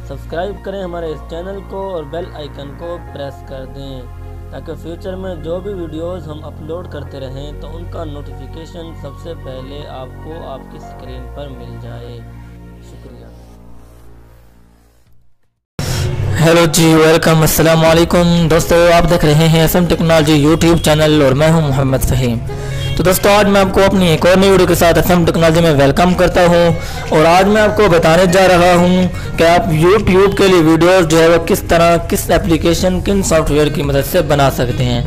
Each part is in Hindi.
सब्सक्राइब करें हमारे इस चैनल को और बेल आइकन को प्रेस कर दें ताकि फ्यूचर में जो भी वीडियोस हम अपलोड करते रहें तो उनका नोटिफिकेशन सबसे पहले आपको आपकी स्क्रीन पर मिल जाए। शुक्रिया। हेलो जी, वेलकम, अस्सलाम वालेकुम दोस्तों। आप देख रहे हैं FM टेक्नोलॉजी यूट्यूब चैनल और मैं हूं मोहम्मद फ़हीम। तो दोस्तों आज मैं आपको अपनी एक और नई वीडियो के साथ FM टेक्नोलॉजी में वेलकम करता हूं और आज मैं आपको बताने जा रहा हूं कि आप YouTube के लिए वीडियोस जो है वो किस तरह, किस एप्लीकेशन, किन सॉफ्टवेयर की मदद से बना सकते हैं।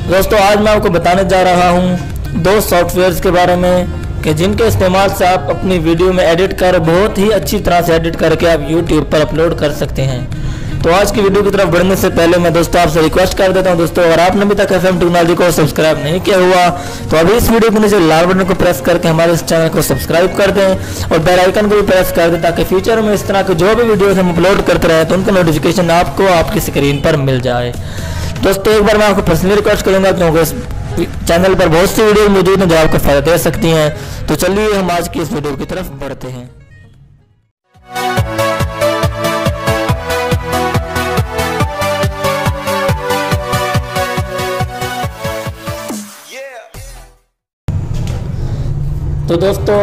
दोस्तों आज मैं आपको बताने जा रहा हूँ 2 सॉफ्टवेयर्स के बारे में कि जिनके इस्तेमाल से आप अपनी वीडियो में एडिट कर बहुत ही अच्छी तरह से एडिट करके आप YouTube पर अपलोड कर सकते हैं। तो आज की वीडियो की तरफ बढ़ने से पहले मैं दोस्तों आपसे रिक्वेस्ट कर देता हूं दोस्तों, अगर आपने अभी तक FM टेक्नोलॉजी को सब्सक्राइब नहीं किया हुआ तो अभी इस वीडियो के नीचे लाल बटन को प्रेस करके हमारे इस चैनल को सब्सक्राइब कर दें और बेल आइकन को भी प्रेस कर दें ताकि फ्यूचर में इस तरह के जो भी वीडियोस हम अपलोड करते रहे तो उनका नोटिफिकेशन आपको आपकी स्क्रीन पर मिल जाए। दोस्तों एक बार मैं आपको पर्सनली रिक्वेस्ट करूँगा क्योंकि इस चैनल पर बहुत सी वीडियो मौजूद हैं जो आपको फायदा दे सकती हैं। तो चलिए हम आज की इस वीडियो की तरफ बढ़ते हैं। तो दोस्तों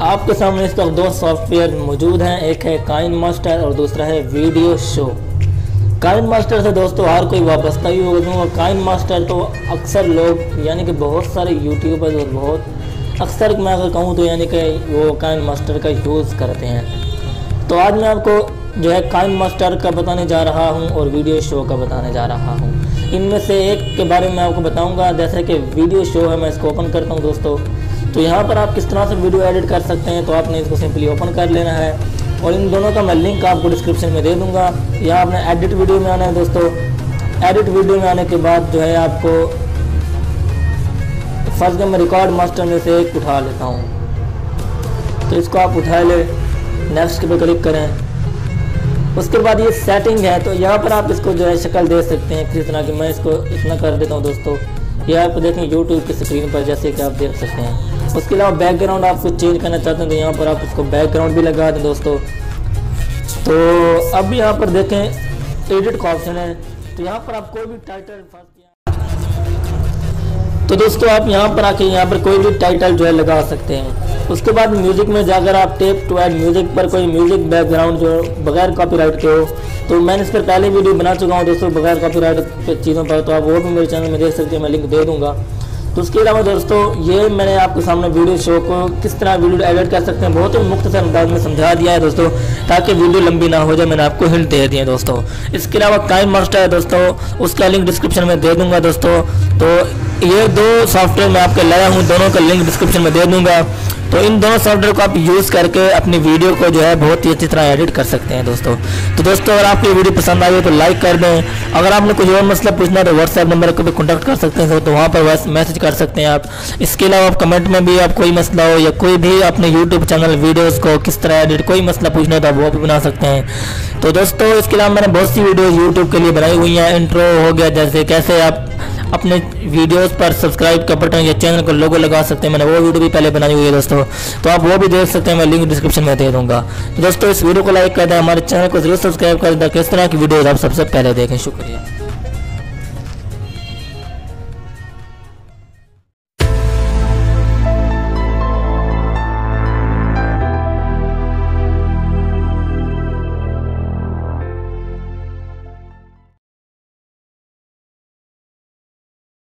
आपके सामने इस वक्त 2 सॉफ्टवेयर मौजूद हैं, एक है काइनमास्टर और दूसरा है वीडियो शो। काइनमास्टर से दोस्तों हर कोई वाबस्ता ही होगा क्योंकि काइनमास्टर तो अक्सर लोग यानी कि बहुत सारे यूट्यूबर्स और बहुत अक्सर मैं अगर कहूँ तो यानी कि वो काइनमास्टर का यूज़ करते हैं। तो आज मैं आपको जो है काइनमास्टर का बताने जा रहा हूँ और वीडियो शो का बताने जा रहा हूँ। इनमें से एक के बारे में आपको बताऊँगा। जैसे कि वीडियो शो है, मैं इसको ओपन करता हूँ दोस्तों। तो यहाँ पर आप किस तरह से वीडियो एडिट कर सकते हैं, तो आपने इसको सिंपली ओपन कर लेना है और इन दोनों का मैं लिंक आपको डिस्क्रिप्शन में दे दूँगा। यहाँ आपने एडिट वीडियो में आना है दोस्तों। एडिट वीडियो में आने के बाद जो है आपको फर्स्ट मैं रिकॉर्ड मास्टर में से एक उठा लेता हूँ, तो इसको आप उठा ले, नेक्स्ट पे क्लिक करें। उसके बाद ये सेटिंग है, तो यहाँ पर आप इसको जो है शक्ल दे सकते हैं किसी तरह की। मैं इसको इतना कर देता हूँ दोस्तों, ये आप देखें यूट्यूब की स्क्रीन पर जैसे कि आप देख सकते हैं। उसके अलावा बैकग्राउंड आप कुछ चेंज करना चाहते हैं तो यहाँ पर आप इसको बैकग्राउंड भी लगा दें दोस्तों। तो अब यहाँ पर देखें एडिट का ऑप्शन है, तो यहाँ पर आप कोई भी टाइटल तो दोस्तों आप यहाँ पर आके यहाँ पर कोई भी टाइटल जो है लगा सकते हैं। उसके बाद म्यूजिक में जाकर आप टेप टू ऐड म्यूजिक पर कोई म्यूजिक बैकग्राउंड जो बगैर कॉपीराइट के हो, तो मैंने इस पर पहले वीडियो बना चुका हूँ दोस्तों बगैर कॉपीराइट चीज़ों पर, तो आप वो भी मेरे चैनल में देख सकते हैं, मैं लिंक दे दूँगा। तो उसके अलावा दोस्तों ये मैंने आपके सामने वीडियो शो को किस तरह वीडियो एडिट कर सकते हैं बहुत ही मुख्तसर अंदाज में समझा दिया है दोस्तों, ताकि वीडियो लंबी ना हो जाए। मैंने आपको हिंट दे दिए दोस्तों। इसके अलावा काइनमास्टर है दोस्तों, उसका लिंक डिस्क्रिप्शन में दे दूंगा दोस्तों। तो ये 2 सॉफ्टवेयर मैं आपके लाया हूँ, दोनों का लिंक डिस्क्रिप्शन में दे दूंगा। तो इन दोनों सॉफ्टवेयर को आप यूज़ करके अपनी वीडियो को जो है बहुत ही अच्छी तरह एडिट कर सकते हैं दोस्तों। तो दोस्तों अगर आपको वीडियो पसंद आई हो तो लाइक कर दें। अगर आपने कुछ और मसला पूछना है तो व्हाट्सएप नंबर को भी कॉन्टैक्ट कर सकते हैं, तो वहाँ पर वैसे मैसेज कर सकते हैं आप। इसके अलावा आप कमेंट में भी आप कोई मसला हो या कोई भी अपने यूट्यूब चैनल वीडियोज़ को किस तरह एडिट कोई मसला पूछना है तो आप वो भी बना सकते हैं। तो दोस्तों इसके अलावा मैंने बहुत सी वीडियोज़ यूट्यूब के लिए बनाई हुई हैं। इंट्रो हो गया, जैसे कैसे आप अपने वीडियोस पर सब्सक्राइब का बटन या चैनल को लोगो लगा सकते हैं, मैंने वो वीडियो भी पहले बनाई हुई है दोस्तों, तो आप वो भी देख सकते हैं, मैं लिंक डिस्क्रिप्शन में दे दूंगा। तो दोस्तों इस वीडियो को लाइक कर दें, हमारे चैनल को जरूर सब्सक्राइब कर दें, किस तरह की वीडियोस आप सबसे पहले देखें। शुक्रिया।